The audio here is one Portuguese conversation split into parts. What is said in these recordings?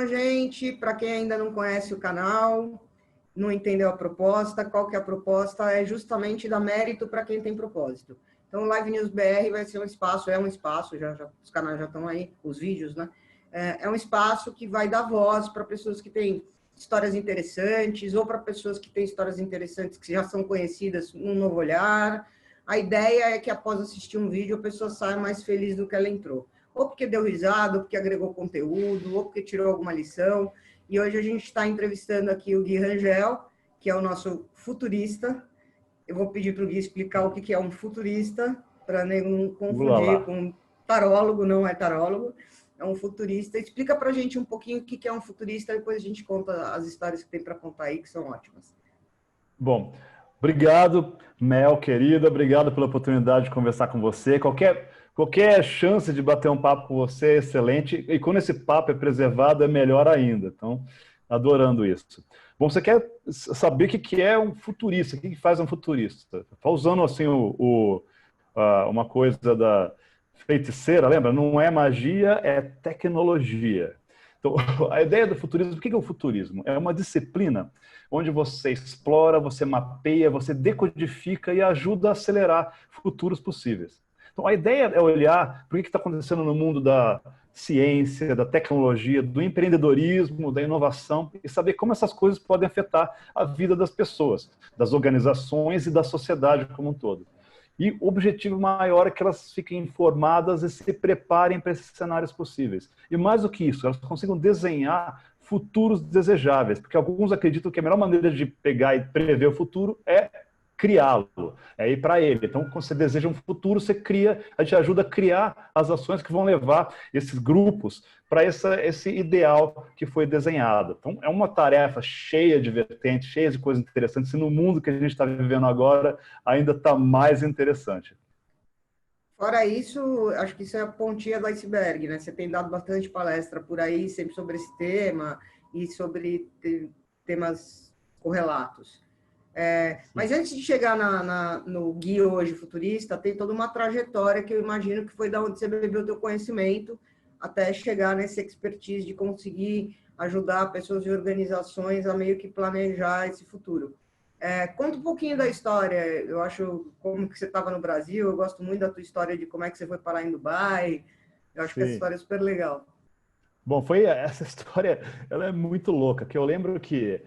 a gente, para quem ainda não conhece o canal, não entendeu a proposta, qual que é a proposta? É justamente dar mérito para quem tem propósito. Então, o Live News BR vai ser um espaço, os canais já estão aí, os vídeos, né? É um espaço que vai dar voz para pessoas que têm histórias interessantes, ou para pessoas que têm histórias interessantes que já são conhecidas, um novo olhar. A ideia é que, após assistir um vídeo, a pessoa saia mais feliz do que ela entrou. Ou porque deu risada, ou porque agregou conteúdo, ou porque tirou alguma lição. E hoje a gente está entrevistando aqui o Gui Rangel, que é o nosso futurista. Eu vou pedir para o Gui explicar o que é um futurista, para não confundir com tarólogo, não é tarólogo. É um futurista. Explica para a gente um pouquinho o que é um futurista, depois a gente conta as histórias que tem para contar aí, que são ótimas. Bom, obrigado, Mel, querida. Obrigado pela oportunidade de conversar com você. Qualquer chance de bater um papo com você é excelente. E quando esse papo é preservado, é melhor ainda. Então, adorando isso. Bom, você quer saber o que é um futurista? O que faz um futurista? Está usando assim uma coisa da feiticeira, lembra? Não é magia, é tecnologia. Então, a ideia do futurismo, o que é o futurismo? É uma disciplina onde você explora, você mapeia, você decodifica e ajuda a acelerar futuros possíveis. Então, a ideia é olhar para o que está acontecendo no mundo da ciência, da tecnologia, do empreendedorismo, da inovação e saber como essas coisas podem afetar a vida das pessoas, das organizações e da sociedade como um todo. E o objetivo maior é que elas fiquem informadas e se preparem para esses cenários possíveis. E mais do que isso, elas consigam desenhar futuros desejáveis, porque alguns acreditam que a melhor maneira de pegar e prever o futuro é criá-lo, é ir para ele. Então, quando você deseja um futuro, você cria, a gente ajuda a criar as ações que vão levar esses grupos para esse ideal que foi desenhado. Então, é uma tarefa cheia de vertentes, cheia de coisas interessantes, e no mundo que a gente está vivendo agora, ainda está mais interessante. Fora isso, acho que isso é a pontinha do iceberg, né? Você tem dado bastante palestra por aí, sempre sobre esse tema e sobre temas correlatos. Mas antes de chegar no Gui hoje futurista, tem toda uma trajetória que eu imagino que foi da onde você bebeu o teu conhecimento até chegar nesse expertise de conseguir ajudar pessoas e organizações a meio que planejar esse futuro. Conta um pouquinho da história. Eu acho como que você estava no Brasil. Eu gosto muito da tua história de como é que você foi parar em Dubai. Eu acho que essa história é super legal. Bom, essa história, ela é muito louca, que eu lembro que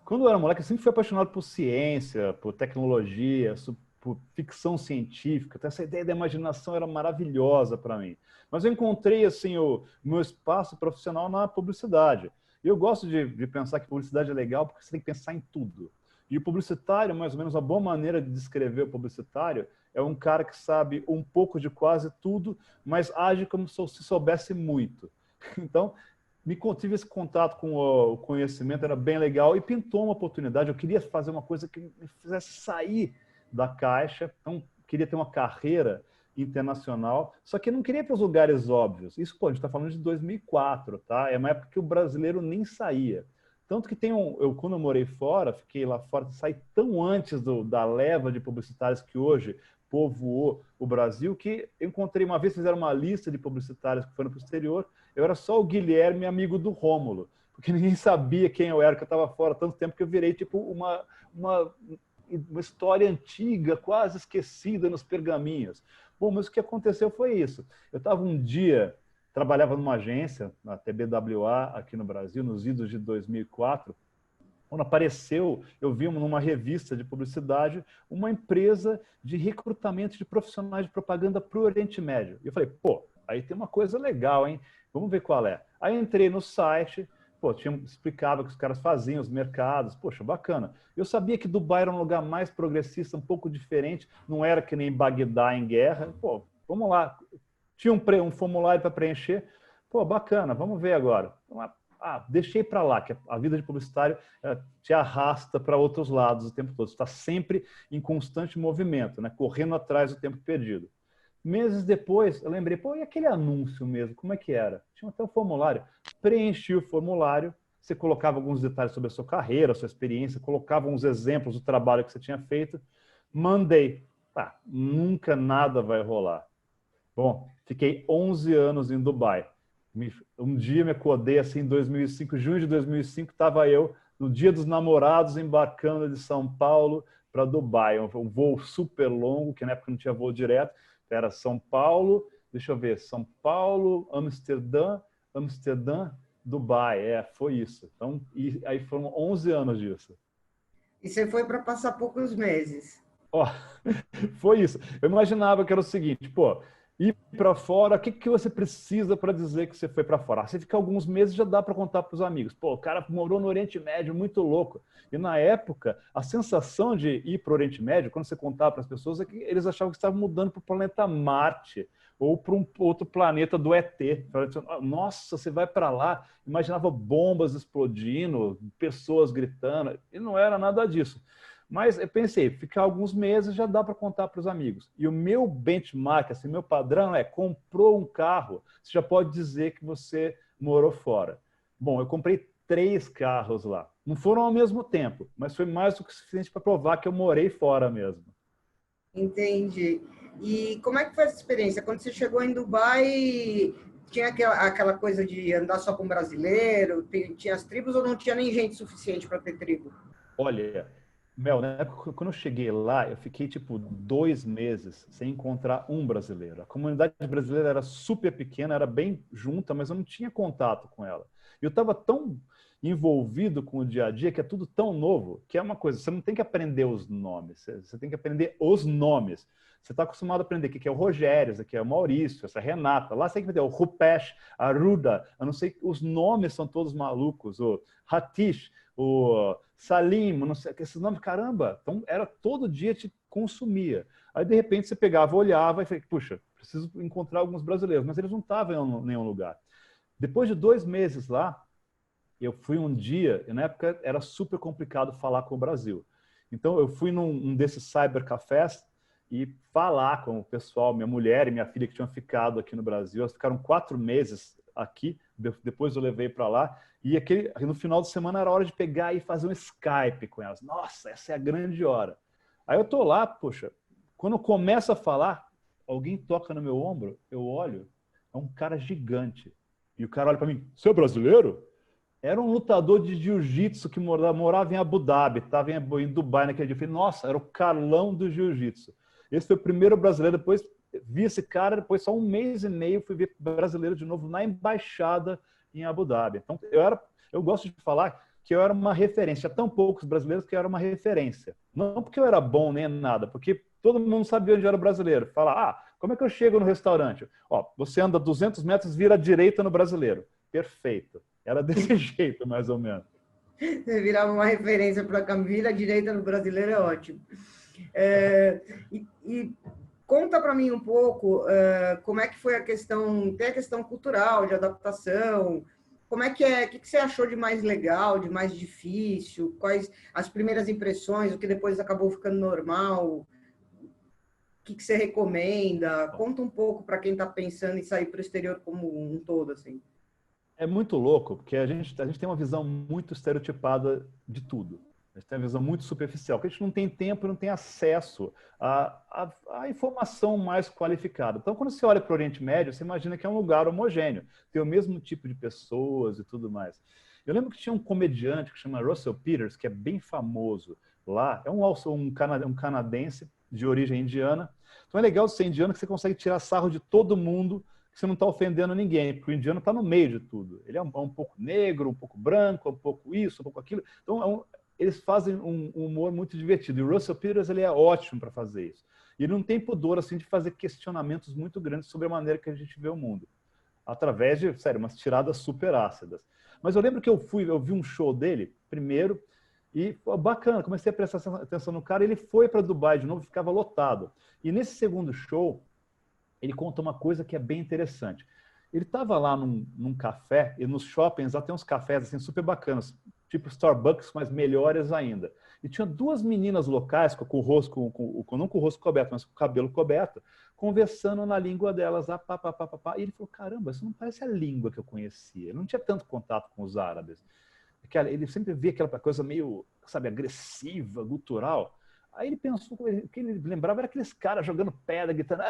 quando eu era moleque, eu sempre fui apaixonado por ciência, por tecnologia, por ficção científica. Então, essa ideia da imaginação era maravilhosa para mim. Mas eu encontrei assim o meu espaço profissional na publicidade. E eu gosto de pensar que publicidade é legal porque você tem que pensar em tudo. E o publicitário, mais ou menos, a boa maneira de descrever o publicitário é um cara que sabe um pouco de quase tudo, mas age como se soubesse muito. Então, tive esse contato com o conhecimento, era bem legal, e pintou uma oportunidade. Eu queria fazer uma coisa que me fizesse sair da caixa, então queria ter uma carreira internacional, só que eu não queria ir para os lugares óbvios. Isso, pô, a gente está falando de 2004, tá? É uma época que o brasileiro nem saía. Tanto que quando eu morei fora, fiquei lá fora, saí tão antes da leva de publicitários que hoje povoou o Brasil, que eu encontrei uma vez, fizeram uma lista de publicitários que foram para o exterior, eu era só o Guilherme, amigo do Rômulo, porque ninguém sabia quem eu era, que eu estava fora há tanto tempo que eu virei tipo uma história antiga, quase esquecida nos pergaminhos. Bom, mas o que aconteceu foi isso. Eu estava um dia, trabalhava numa agência, na TBWA, aqui no Brasil, nos idos de 2004, quando apareceu, eu vi numa revista de publicidade uma empresa de recrutamento de profissionais de propaganda para o Oriente Médio. E eu falei, pô, aí tem uma coisa legal, hein? Vamos ver qual é. Aí entrei no site, pô, explicava o que os caras faziam, os mercados, poxa, bacana. Eu sabia que Dubai era um lugar mais progressista, um pouco diferente, não era que nem Bagdá em guerra. Pô, vamos lá. Tinha um formulário para preencher. Pô, bacana, vamos ver agora. Deixei para lá, que a vida de publicitário te arrasta para outros lados o tempo todo. Você está sempre em constante movimento, né? Correndo atrás do tempo perdido. Meses depois, eu lembrei, pô, e aquele anúncio mesmo, como é que era? Tinha até o formulário. Preenchi o formulário, você colocava alguns detalhes sobre a sua carreira, a sua experiência, colocava uns exemplos do trabalho que você tinha feito, mandei. Nunca nada vai rolar. Bom, fiquei 11 anos em Dubai. Um dia me acordei assim em 2005, junho de 2005, estava eu no Dia dos Namorados embarcando de São Paulo para Dubai, um voo super longo, que na época não tinha voo direto, era São Paulo, deixa eu ver, São Paulo, Amsterdã, Dubai, foi isso. Então, e aí foram 11 anos disso. E você foi para passar poucos meses. Ó, foi isso. Eu imaginava que era o seguinte, pô, ir para fora, o que, que você precisa para dizer que você foi para fora? Você fica alguns meses, já dá para contar para os amigos. Pô, o cara morou no Oriente Médio, muito louco. E na época, a sensação de ir para o Oriente Médio, quando você contava para as pessoas, é que eles achavam que estavam mudando para o planeta Marte ou para um outro planeta do ET. Nossa, você vai para lá, imaginava bombas explodindo, pessoas gritando, e não era nada disso. Mas eu pensei, ficar alguns meses já dá para contar para os amigos. E o meu benchmark, assim, meu padrão é, comprou um carro, você já pode dizer que você morou fora. Bom, eu comprei 3 carros lá. Não foram ao mesmo tempo, mas foi mais do que suficiente para provar que eu morei fora mesmo. Entendi. E como é que foi essa experiência? Quando você chegou em Dubai, tinha aquela coisa de andar só com brasileiro? Tinha as tribos ou não tinha nem gente suficiente para ter tribo? Olha, Mel, né, quando eu cheguei lá, eu fiquei tipo 2 meses sem encontrar um brasileiro. A comunidade brasileira era super pequena, era bem junta, mas eu não tinha contato com ela. E eu estava tão envolvido com o dia a dia, que é tudo tão novo, que é uma coisa, você não tem que aprender os nomes, você tem que aprender os nomes. Você está acostumado a aprender que é o Rogério, esse aqui é o Maurício, essa é a Renata. Lá você tem que aprender o Rupesh, a Ruda, eu não sei, os nomes são todos malucos, o Hatish, o Salim, não sei, esses nomes, caramba, então era todo dia te consumia. Aí de repente você pegava, olhava e falei, puxa, preciso encontrar alguns brasileiros, mas eles não estavam em nenhum lugar. Depois de 2 meses lá, eu fui um dia, e na época era super complicado falar com o Brasil. Então eu fui num desses cybercafés e falar com o pessoal, minha mulher e minha filha que tinham ficado aqui no Brasil, elas ficaram 4 meses aqui, depois eu levei para lá, e no final de semana era hora de pegar e fazer um Skype com elas. Nossa, essa é a grande hora. Aí eu tô lá, poxa, quando eu começo a falar, alguém toca no meu ombro, eu olho, é um cara gigante. E o cara olha para mim, você é brasileiro? Era um lutador de jiu-jitsu que morava em Abu Dhabi, estava em Dubai naquele dia. Eu falei, nossa, era o Carlão do jiu-jitsu. Esse foi o primeiro brasileiro, depois vi esse cara, depois só 1 mês e meio fui ver brasileiro de novo na embaixada em Abu Dhabi. Então, eu gosto de falar que eu era uma referência. Tinha tão poucos brasileiros que eu era uma referência. Não porque eu era bom nem nada, porque todo mundo sabia onde era brasileiro. Fala, como é que eu chego no restaurante? Ó, você anda 200 metros, vira à direita no brasileiro. Perfeito. Era desse jeito, mais ou menos. Você virava uma referência para a Camila, a direita no brasileiro é ótimo. E conta para mim um pouco como é que foi a questão, tem a questão cultural, de adaptação, como é que é, o que você achou de mais legal, de mais difícil, quais as primeiras impressões, o que depois acabou ficando normal, o que você recomenda? Conta um pouco para quem está pensando em sair para o exterior como um todo, assim. É muito louco, porque a gente tem uma visão muito estereotipada de tudo. A gente tem uma visão muito superficial, porque a gente não tem tempo, não tem acesso à informação mais qualificada. Então, quando você olha para o Oriente Médio, você imagina que é um lugar homogêneo, tem o mesmo tipo de pessoas e tudo mais. Eu lembro que tinha um comediante que chama Russell Peters, que é bem famoso lá, é um canadense de origem indiana. Então é legal ser indiano que você consegue tirar sarro de todo mundo, que você não está ofendendo ninguém, porque o indiano está no meio de tudo. Ele é um pouco negro, um pouco branco, um pouco isso, um pouco aquilo. Então, eles fazem um humor muito divertido. E o Russell Peters, ele é ótimo para fazer isso. E ele não tem pudor assim, de fazer questionamentos muito grandes sobre a maneira que a gente vê o mundo. Através de, sério, umas tiradas super ácidas. Mas eu lembro que eu vi um show dele, primeiro, e pô, bacana, comecei a prestar atenção no cara. Ele foi para Dubai de novo, ficava lotado. E nesse segundo show, ele conta uma coisa que é bem interessante. Ele estava lá num café, e nos shoppings lá tem uns cafés assim, super bacanas, tipo Starbucks, mas melhores ainda. E tinha 2 meninas locais com o rosto, não com o rosto coberto, mas com o cabelo coberto, conversando na língua delas. E ele falou, caramba, isso não parece a língua que eu conhecia. Ele não tinha tanto contato com os árabes. Ele sempre via aquela coisa meio, sabe, agressiva, gutural. Aí ele pensou, o que ele lembrava era aqueles caras jogando pedra, gritando,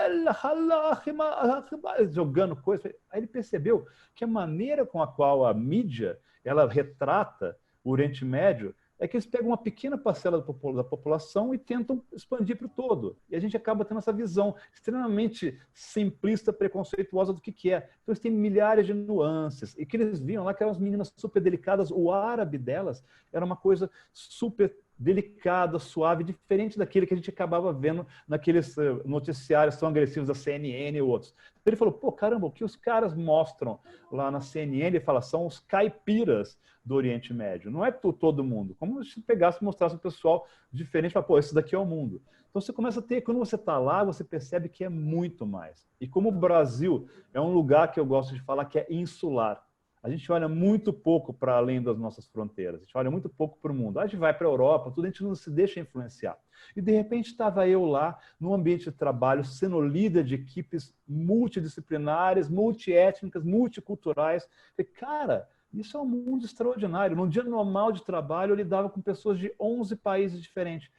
jogando coisa. Aí ele percebeu que a maneira com a qual a mídia ela retrata o Oriente Médio é que eles pegam uma pequena parcela da população e tentam expandir para o todo. E a gente acaba tendo essa visão extremamente simplista, preconceituosa do que é. Então, eles têm milhares de nuances. E que eles viam lá que eram as meninas super delicadas, o árabe delas era uma coisa super delicada, suave, diferente daquele que a gente acabava vendo naqueles noticiários tão agressivos da CNN e outros. Ele falou, pô, caramba, o que os caras mostram lá na CNN, ele fala, são os caipiras do Oriente Médio. Não é todo mundo. Como se pegasse e mostrasse o pessoal diferente, fala, pô, esse daqui é o mundo. Então você começa a ter, quando você está lá, você percebe que é muito mais. E como o Brasil é um lugar que eu gosto de falar que é insular, a gente olha muito pouco para além das nossas fronteiras, a gente olha muito pouco para o mundo. A gente vai para a Europa, tudo, a gente não se deixa influenciar. E, de repente, estava eu lá, num ambiente de trabalho, sendo líder de equipes multidisciplinares, multiétnicas, multiculturais. E, cara, isso é um mundo extraordinário. Num dia normal de trabalho, eu lidava com pessoas de 11 países diferentes.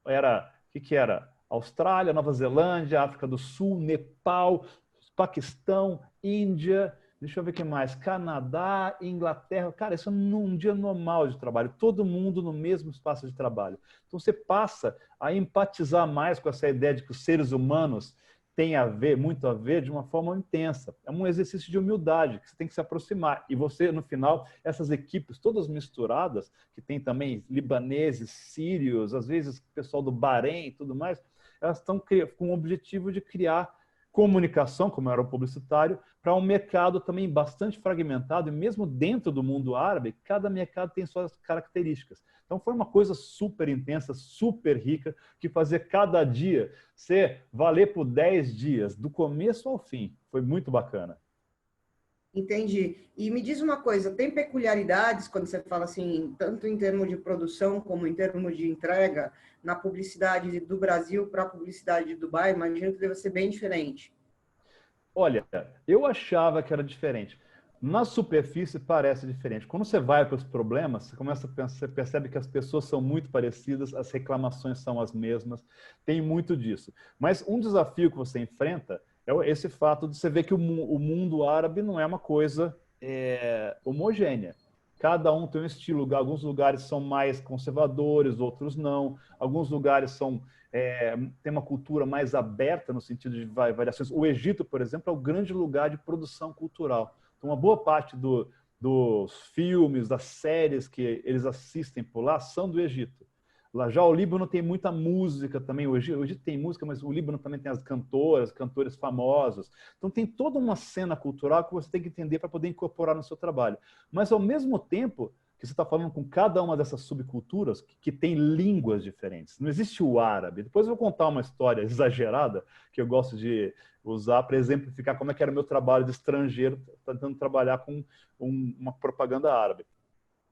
Era, o que era? Austrália, Nova Zelândia, África do Sul, Nepal, Paquistão, Índia... Deixa eu ver o que mais. Canadá, Inglaterra. Cara, isso é num dia normal de trabalho. Todo mundo no mesmo espaço de trabalho. Então, você passa a empatizar mais com essa ideia de que os seres humanos têm a ver, muito a ver, de uma forma intensa. É um exercício de humildade, que você tem que se aproximar. E você, no final, essas equipes todas misturadas, que tem também libaneses, sírios, às vezes pessoal do Bahrein e tudo mais, elas estão com o objetivo de criar comunicação, como era o publicitário, para um mercado também bastante fragmentado, e mesmo dentro do mundo árabe, cada mercado tem suas características. Então foi uma coisa super intensa, super rica, que fazia cada dia ser valer por 10 dias, do começo ao fim. Foi muito bacana. Entendi. E me diz uma coisa, tem peculiaridades quando você fala assim, tanto em termos de produção como em termos de entrega, na publicidade do Brasil para a publicidade de Dubai? Imagino que deve ser bem diferente. Olha, eu achava que era diferente. Na superfície parece diferente. Quando você vai para os problemas, você começa a pensar, você percebe que as pessoas são muito parecidas, as reclamações são as mesmas, tem muito disso. Mas um desafio que você enfrenta é esse fato de você ver que o mundo árabe não é uma coisa homogênea. Cada um tem um estilo. Alguns lugares são mais conservadores, outros não. Alguns lugares tem uma cultura mais aberta no sentido de variações. O Egito, por exemplo, é o grande lugar de produção cultural. Então, uma boa parte dos filmes, das séries que eles assistem por lá são do Egito. Lá já o Líbano tem muita música também. O Egito tem música, mas o Líbano também tem as cantoras, cantores famosos. Então tem toda uma cena cultural que você tem que entender para poder incorporar no seu trabalho. Mas ao mesmo tempo que você está falando com cada uma dessas subculturas que tem línguas diferentes. Não existe o árabe. Depois eu vou contar uma história exagerada que eu gosto de usar para exemplificar como é que era o meu trabalho de estrangeiro, tentando trabalhar com uma propaganda árabe.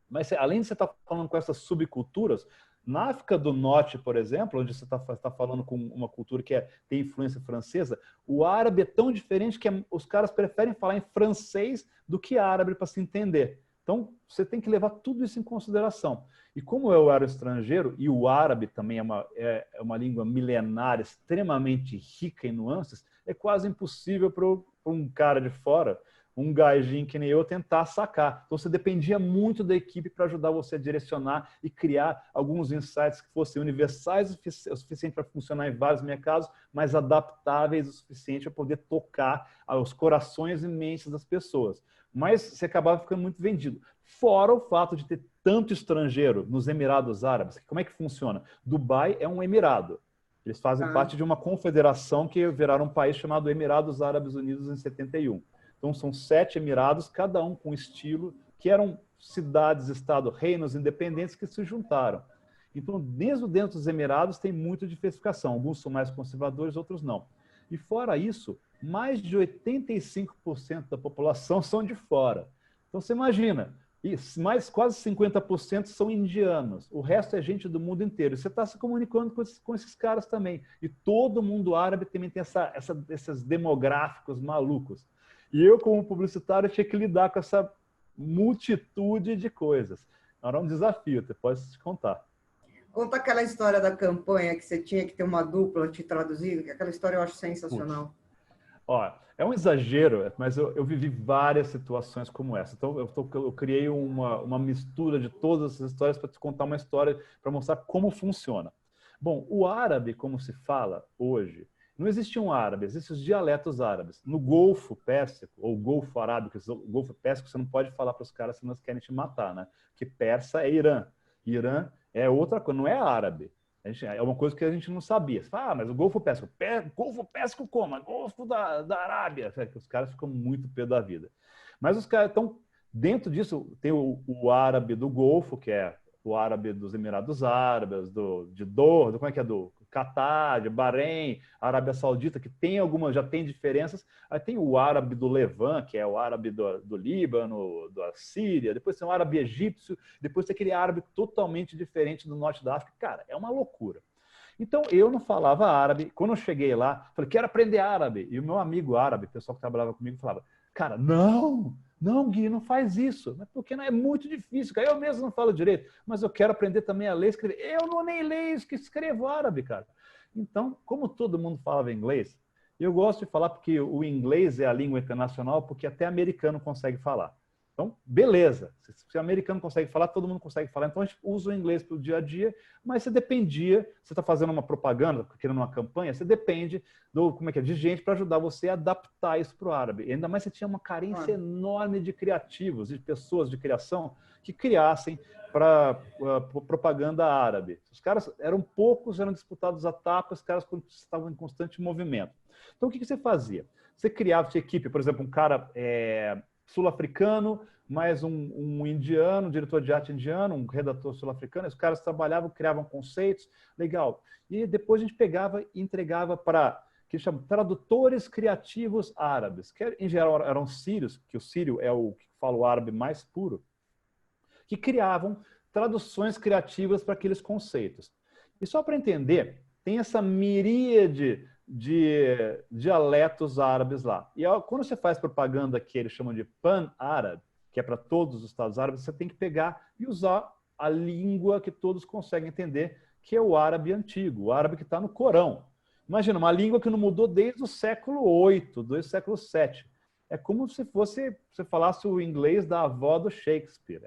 Mas além de você estar falando com essas subculturas, na África do Norte, por exemplo, onde você está falando com uma cultura que tem influência francesa, o árabe é tão diferente que os caras preferem falar em francês do que árabe para se entender. Então, você tem que levar tudo isso em consideração. E como eu era estrangeiro, e o árabe também é uma língua milenar, extremamente rica em nuances, é quase impossível para um cara de fora, um gajinho que nem eu, tentar sacar. Então, você dependia muito da equipe para ajudar você a direcionar e criar alguns insights que fossem universais o suficiente para funcionar em vários mercados, mas adaptáveis o suficiente para poder tocar os corações e mentes das pessoas. Mas você acabava ficando muito vendido. Fora o fato de ter tanto estrangeiro nos Emirados Árabes. Como é que funciona? Dubai é um emirado. Eles fazem parte de uma confederação que viraram um país chamado Emirados Árabes Unidos em 71. Então, são 7 emirados, cada um com estilo, que eram cidades, estado, reinos independentes que se juntaram. Então, mesmo dentro dos emirados, tem muita diversificação. Alguns são mais conservadores, outros não. E fora isso, mais de 85% da população são de fora. Então, você imagina, quase 50% são indianos. O resto é gente do mundo inteiro. Você está se comunicando com esses caras também. E todo mundo árabe também tem esses demográficos malucos. E eu, como publicitário, tinha que lidar com essa multitude de coisas. Era um desafio, você pode te contar. Conta aquela história da campanha que você tinha que ter uma dupla te traduzindo, que aquela história eu acho sensacional. Ó, é um exagero, mas eu vivi várias situações como essa. Então, eu criei uma mistura de todas essas histórias para te contar uma história, para mostrar como funciona. Bom, o árabe, como se fala hoje, não existe um árabe, existem os dialetos árabes. No Golfo Pérsico, ou Golfo Arábico, o Golfo Pérsico, você não pode falar para os caras se eles querem te matar, né? Porque persa é Irã. Irã é outra coisa, não é árabe. É uma coisa que a gente não sabia. Você fala, mas o Golfo Pérsico. Golfo Pérsico como? Golfo da Arábia. Os caras ficam muito pé da vida. Mas os caras estão... Dentro disso, tem o árabe do Golfo, que é o árabe dos Emirados Árabes, de Doha, como é que é? Do Catar, de Bahrein, Arábia Saudita, que tem algumas, já tem diferenças. Aí tem o árabe do Levant, que é o árabe do Líbano, da Síria. Depois tem o árabe egípcio. Depois tem aquele árabe totalmente diferente do norte da África. Cara, é uma loucura. Então, eu não falava árabe. Quando eu cheguei lá, falei, quero aprender árabe. E o meu amigo árabe, o pessoal que trabalhava comigo, falava, cara, não, Gui, não faz isso. Mas porque não é muito difícil, cara. Eu mesmo não falo direito, mas eu quero aprender também a ler e escrever. Eu não nem leio, que escrevo árabe, cara. Então, como todo mundo falava inglês, eu gosto de falar porque o inglês é a língua internacional, porque até americano consegue falar. Então, beleza. Se o americano consegue falar, todo mundo consegue falar. Então, a gente usa o inglês para o dia a dia, mas você dependia, você está fazendo uma propaganda, querendo uma campanha, você depende de gente para ajudar você a adaptar isso para o árabe. E ainda mais você tinha uma carência enorme de criativos, de pessoas de criação que criassem para propaganda árabe. Os caras eram poucos, eram disputados a tapa, os caras estavam em constante movimento. Então, o que você fazia? Você criava sua equipe, por exemplo, um cara sul-africano, mais um indiano, um diretor de arte indiano, um redator sul-africano. Os caras trabalhavam, criavam conceitos, legal. E depois a gente pegava e entregava para que chamam tradutores criativos árabes, que em geral eram sírios, que o sírio é o que fala o árabe mais puro, que criavam traduções criativas para aqueles conceitos. E só para entender, tem essa miríade de dialetos árabes lá. E quando você faz propaganda que eles chamam de pan-árabe, que é para todos os estados árabes, você tem que pegar e usar a língua que todos conseguem entender, que é o árabe antigo, o árabe que está no Corão. Imagina, uma língua que não mudou desde o século VIII, desde o século VII. É como se você falasse o inglês da avó do Shakespeare.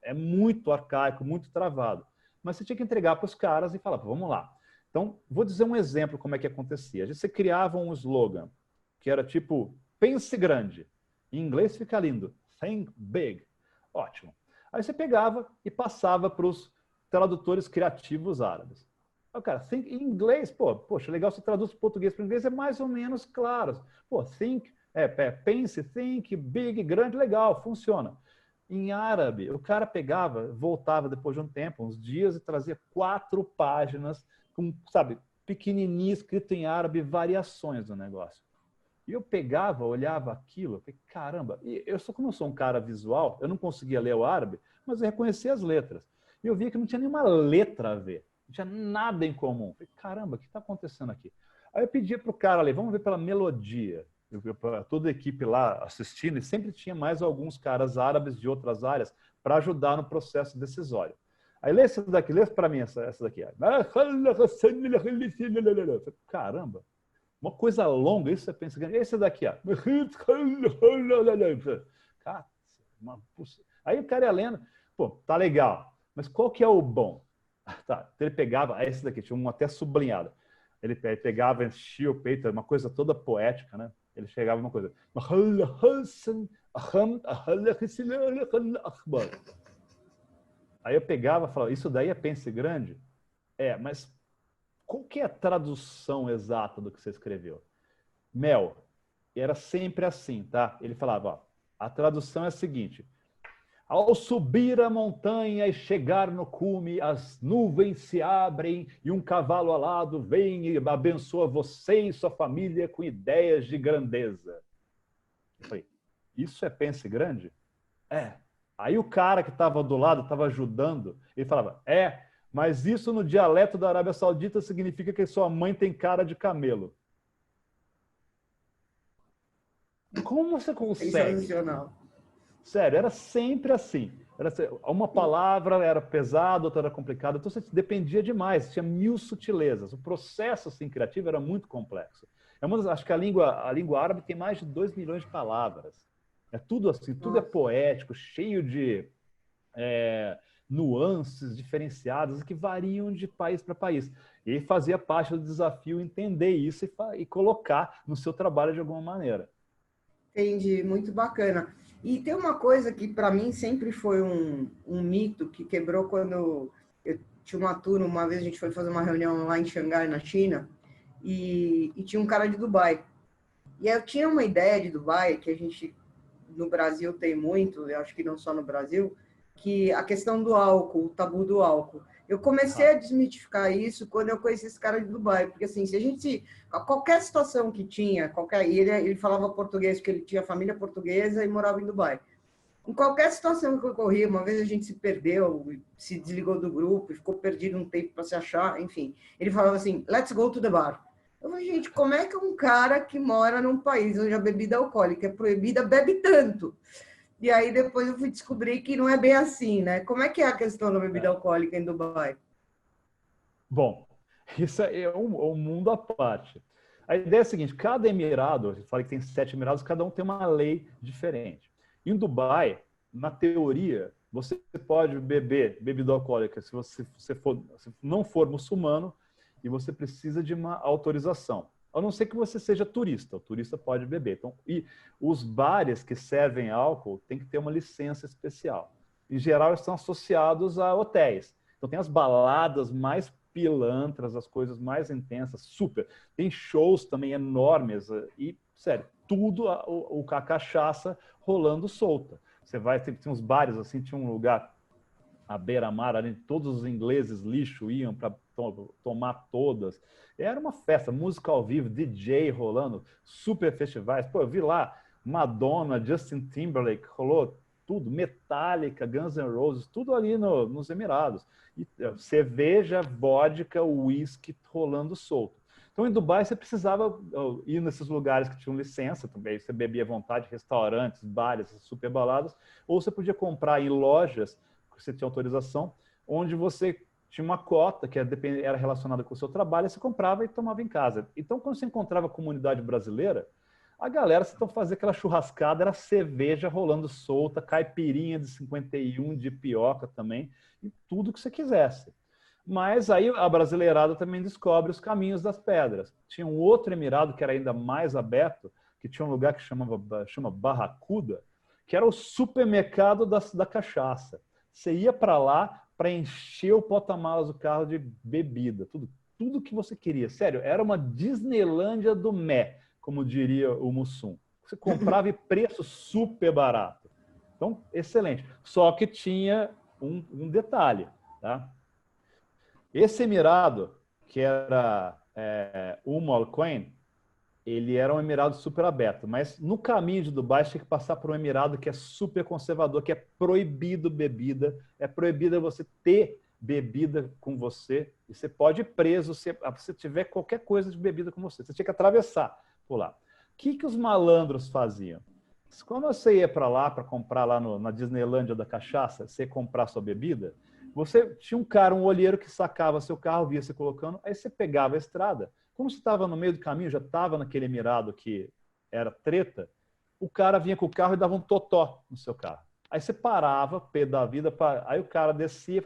É muito arcaico, muito travado. Mas você tinha que entregar para os caras e falar, vamos lá. Então, vou dizer um exemplo como é que acontecia. Você criava um slogan que era tipo, pense grande. Em inglês fica lindo. Think big. Ótimo. Aí você pegava e passava para os tradutores criativos árabes. Aí o cara, think, em inglês, poxa, legal, você traduz português para inglês, é mais ou menos claro. Think, pense, think, big, grande, legal, funciona. Em árabe, o cara pegava, voltava depois de um tempo, uns dias, e trazia 4 páginas com, sabe, pequenininho, escrito em árabe, variações do negócio. E eu pegava, olhava aquilo, falei, caramba, e como eu sou um cara visual, eu não conseguia ler o árabe, mas eu reconhecia as letras. E eu via que não tinha nenhuma letra a ver, não tinha nada em comum. Falei, caramba, o que está acontecendo aqui? Aí eu pedia para o cara ali, vamos ver pela melodia. Toda a equipe lá assistindo, e sempre tinha mais alguns caras árabes de outras áreas para ajudar no processo decisório. Aí lê essa daqui, lê para mim essa daqui. Caramba, uma coisa longa, isso você pensa. Esse daqui, ó. Aí o cara ia lendo, tá legal, mas qual que é o bom? Tá, ele pegava, esse daqui, tinha um até sublinhado. Ele pegava, enchia o peito, uma coisa toda poética, né? Ele chegava uma coisa. Aí eu pegava e falava, isso daí é pense grande? Mas qual que é a tradução exata do que você escreveu? Mel, era sempre assim, tá? Ele falava, ó, a tradução é a seguinte: ao subir a montanha e chegar no cume, as nuvens se abrem e um cavalo alado vem e abençoa você e sua família com ideias de grandeza. Eu falei, isso é pense grande? Aí o cara que estava do lado, estava ajudando, ele falava, mas isso no dialeto da Arábia Saudita significa que sua mãe tem cara de camelo. Como você consegue? Sensacional. Sério, era sempre assim. Uma palavra era pesada, outra era complicada, então você dependia demais, tinha mil sutilezas. O processo assim, criativo era muito complexo. Acho que a língua árabe tem mais de 2 milhões de palavras. É tudo assim, tudo é poético, cheio de nuances diferenciadas que variam de país para país. E fazia parte do desafio entender isso e colocar no seu trabalho de alguma maneira. Entendi, muito bacana. E tem uma coisa que para mim sempre foi um mito que quebrou quando eu tinha uma turma, uma vez a gente foi fazer uma reunião lá em Xangai, na China, e tinha um cara de Dubai. E eu tinha uma ideia de Dubai, que a gente no Brasil tem muito, eu acho que não só no Brasil, que a questão do álcool, o tabu do álcool. Eu comecei a desmitificar isso quando eu conheci esse cara de Dubai, porque assim, se a gente, qualquer situação que tinha, ele falava português, porque ele tinha família portuguesa e morava em Dubai. Em qualquer situação que ocorria, uma vez a gente se perdeu, se desligou do grupo, ficou perdido um tempo para se achar, enfim. Ele falava assim, let's go to the bar. Eu falei, gente, como é que um cara que mora num país onde a bebida alcoólica é proibida bebe tanto? E aí depois eu fui descobrir que não é bem assim, né? Como é que é a questão da bebida alcoólica em Dubai? Bom, isso é um mundo à parte. A ideia é a seguinte, cada emirado, eu falei que tem 7 emirados, cada um tem uma lei diferente. Em Dubai, na teoria, você pode beber bebida alcoólica se você se não for muçulmano e você precisa de uma autorização. A não ser que você seja turista. O turista pode beber. Então, e os bares que servem álcool têm que ter uma licença especial. Em geral, estão associados a hotéis. Então, tem as baladas mais pilantras, as coisas mais intensas, super. Tem shows também enormes e, sério, tudo a cachaça rolando solta. Você vai, tem uns bares assim, tinha um lugar à beira-mar, ali todos os ingleses lixo iam para tomar todas. Era uma festa, música ao vivo, DJ rolando, super festivais. Pô, eu vi lá Madonna, Justin Timberlake, rolou tudo, Metallica, Guns N' Roses, tudo ali nos Emirados. E cerveja, vodka, uísque rolando solto. Então, em Dubai, você precisava ir nesses lugares que tinham licença também. Você bebia à vontade, restaurantes, bares, super baladas. Ou você podia comprar em lojas, que você tinha autorização, onde você tinha uma cota que era relacionada com o seu trabalho, e você comprava e tomava em casa. Então, quando você encontrava a comunidade brasileira, a galera, se então fazia aquela churrascada, era cerveja rolando solta, caipirinha de 51, de pioca também, e tudo que você quisesse. Mas aí a brasileirada também descobre os caminhos das pedras. Tinha um outro emirado que era ainda mais aberto, que tinha um lugar que chama Barracuda, que era o supermercado da cachaça. Você ia para lá para encher o porta-malas do carro de bebida, tudo que você queria. Sério, era uma Disneylândia do Mé, como diria o Mussum. Você comprava e preço super barato. Então, excelente. Só que tinha um detalhe, tá? Esse emirado, que era Al Quwain, ele era um emirado super aberto, mas no caminho de Dubai tinha que passar por um emirado que é super conservador, que é proibido bebida, é proibido você ter bebida com você, e você pode ir preso se você tiver qualquer coisa de bebida com você. Você tinha que atravessar por lá. O que os malandros faziam? Quando você ia para lá, para comprar lá na Disneylândia da cachaça, você ia comprar sua bebida, você tinha um cara, um olheiro que sacava seu carro, via você colocando, aí você pegava a estrada. Como você estava no meio do caminho, já estava naquele emirado que era treta, o cara vinha com o carro e dava um totó no seu carro. Aí você parava, pé da vida, aí o cara descia e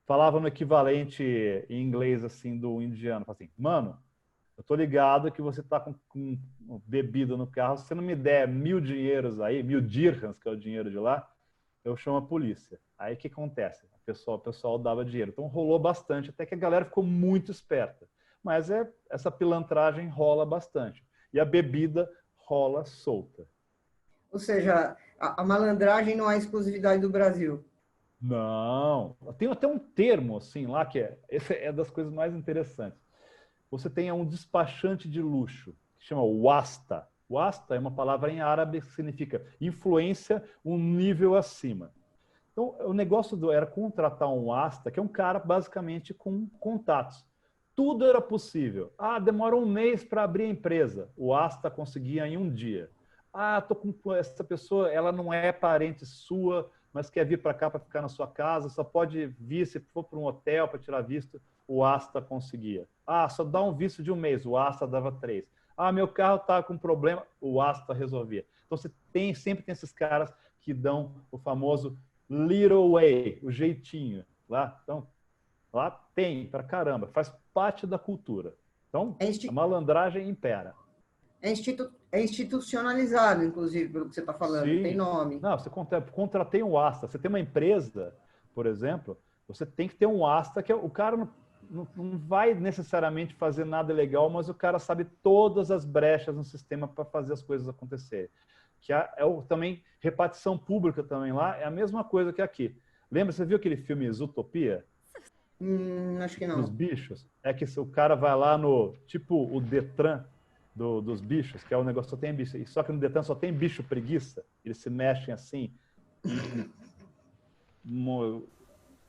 falava no equivalente em inglês assim do indiano, assim, mano, eu tô ligado que você tá com bebida no carro, se você não me der 1.000 dinheiros aí, 1.000 dirhams, que é o dinheiro de lá, eu chamo a polícia. Aí o que acontece? O pessoal dava dinheiro. Então rolou bastante, até que a galera ficou muito esperta. Mas essa pilantragem rola bastante. E a bebida rola solta. Ou seja, a malandragem não é exclusividade do Brasil. Não. Tem até um termo assim lá que essa é das coisas mais interessantes. Você tem um despachante de luxo, que chama wasta. Wasta é uma palavra em árabe que significa influência um nível acima. Então, o negócio era contratar um wasta, que é um cara basicamente com contatos. Tudo era possível. Ah, demora um mês para abrir a empresa. O wasta conseguia em um dia. Ah, tô com essa pessoa, ela não é parente sua, mas quer vir para cá para ficar na sua casa, só pode vir se for para um hotel para tirar visto, o Asta conseguia. Ah, só dá um visto de um mês, o Asta dava 3. Ah, meu carro está com problema, o Asta resolvia. Então você sempre tem esses caras que dão o famoso little way, o jeitinho. Então, lá tem pra caramba, faz parte da cultura. Então, a malandragem impera. É institucionalizado, inclusive, pelo que você está falando, Sim. tem nome. Não, você contratei um asta. Você tem uma empresa, por exemplo, você tem que ter um asta, que o cara não vai necessariamente fazer nada legal, mas o cara sabe todas as brechas no sistema para fazer as coisas acontecerem. Que também, repartição pública também lá, é a mesma coisa que aqui. Lembra, você viu aquele filme Zootopia? Acho que não. Dos bichos? É que o cara vai lá no, tipo o Detran dos bichos, que é o negócio, só tem bicho. Só que no Detran só tem bicho preguiça, eles se mexem assim,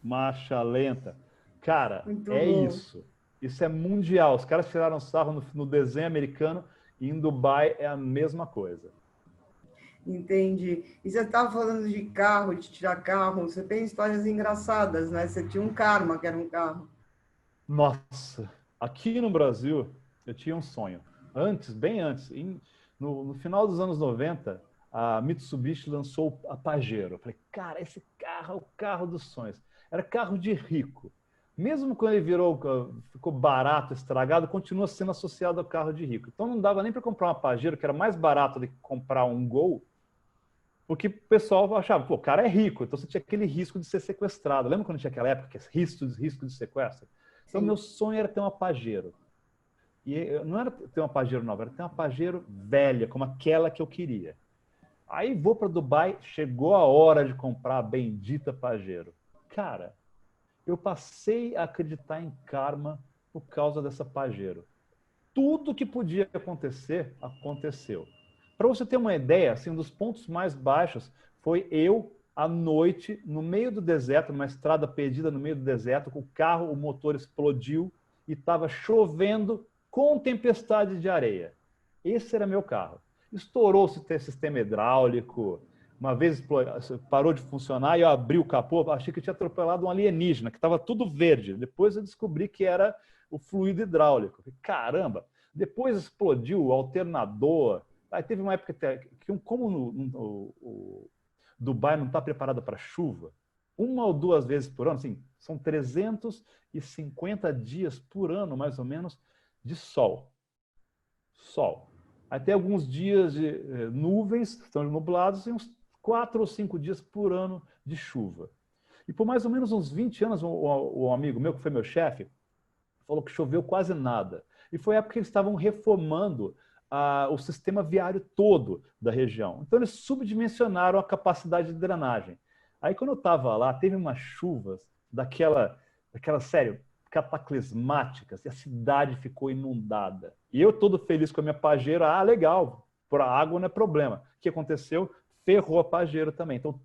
marcha lenta. Cara, muito é bom. Isso. Isso é mundial. Os caras tiraram sarro no desenho americano e em Dubai é a mesma coisa. Entendi. E você estava falando de carro, de tirar carro. Você tem histórias engraçadas, né? Você tinha um Karma, que era um carro. Nossa, aqui no Brasil, eu tinha um sonho. Bem antes, no final dos anos 90, a Mitsubishi lançou a Pajero. Eu falei, cara, esse carro é o carro dos sonhos. Era carro de rico. Mesmo quando ele ficou barato, estragado, continua sendo associado ao carro de rico. Então não dava nem para comprar uma Pajero, que era mais barato do que comprar um Gol, porque o pessoal achava, pô, o cara é rico, então você tinha aquele risco de ser sequestrado. Lembra quando tinha aquela época que é risco de sequestro? Então, meu sonho era ter uma Pajero. E não era ter uma Pajero nova, era ter uma Pajero velha, como aquela que eu queria. Aí vou para Dubai, chegou a hora de comprar a bendita Pajero. Cara, eu passei a acreditar em karma por causa dessa Pajero. Tudo que podia acontecer, aconteceu. Para você ter uma ideia, assim, um dos pontos mais baixos foi eu, à noite, no meio do deserto, numa estrada perdida no meio do deserto, com o carro, o motor explodiu e estava chovendo com tempestade de areia. Esse era meu carro. Estourou-se o sistema hidráulico, uma vez parou de funcionar e eu abri o capô, achei que tinha atropelado um alienígena, que estava tudo verde. Depois eu descobri que era o fluido hidráulico. Caramba! Depois explodiu o alternador. Aí teve uma época que como o Dubai não está preparado para chuva, 1 ou 2 vezes por ano, assim, são 350 dias por ano, mais ou menos, de sol. Sol. Aí tem alguns dias de nuvens, estão nublados, e uns 4 ou 5 dias por ano de chuva. E por mais ou menos uns 20 anos, um amigo meu, que foi meu chefe, falou que choveu quase nada. E foi a época que eles estavam reformando o sistema viário todo da região. Então, eles subdimensionaram a capacidade de drenagem. Aí, quando eu estava lá, teve umas chuvas daquela sério, cataclismáticas, e a cidade ficou inundada. E eu todo feliz com a minha Pajero, legal, por água não é problema. O que aconteceu? Ferrou a Pajero também. Então,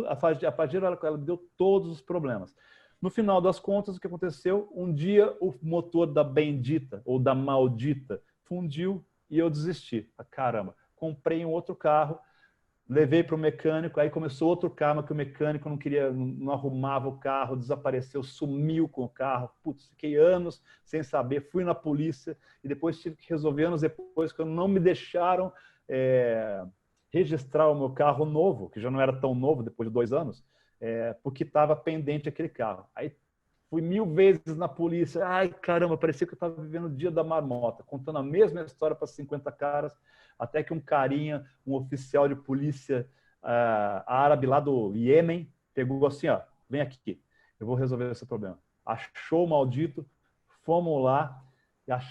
a Pajero, ela deu todos os problemas. No final das contas, o que aconteceu? Um dia, o motor da bendita, ou da maldita, fundiu, e eu desisti. Caramba, comprei um outro carro, levei para o mecânico, aí começou outro carro que o mecânico não arrumava o carro, desapareceu, sumiu com o carro. Putz, fiquei anos sem saber, fui na polícia e depois tive que resolver anos depois, quando não me deixaram registrar o meu carro novo, que já não era tão novo depois de 2 anos, porque estava pendente aquele carro. Aí fui 1000 vezes na polícia. Ai, caramba, parecia que eu estava vivendo o dia da marmota, contando a mesma história para 50 caras, até que um carinha, um oficial de polícia árabe lá do Iêmen, pegou assim, ó, vem aqui, eu vou resolver esse problema. Achou o maldito, fomos lá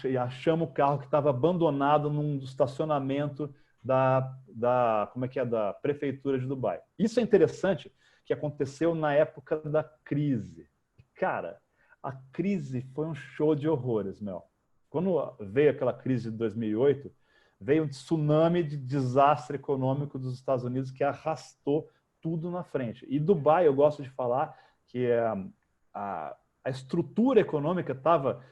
e achamos o carro que estava abandonado num estacionamento da prefeitura de Dubai. Isso é interessante, que aconteceu na época da crise. Cara, a crise foi um show de horrores, meu. Quando veio aquela crise de 2008, veio um tsunami de desastre econômico dos Estados Unidos que arrastou tudo na frente. E Dubai, eu gosto de falar que a estrutura econômica estava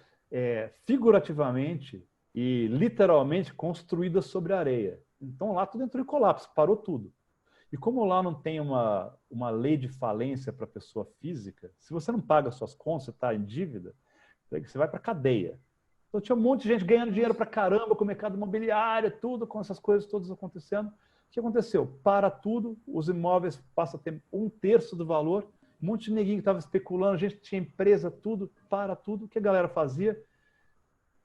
figurativamente e literalmente construída sobre areia. Então lá tudo entrou em colapso, parou tudo. E como lá não tem uma lei de falência para pessoa física, se você não paga suas contas, você está em dívida, você vai para a cadeia. Então tinha um monte de gente ganhando dinheiro para caramba com o mercado imobiliário, tudo, com essas coisas todas acontecendo. O que aconteceu? Para tudo, os imóveis passam a ter 1/3 do valor, um monte de neguinho que estava especulando, gente que tinha empresa, tudo, para tudo. O que a galera fazia?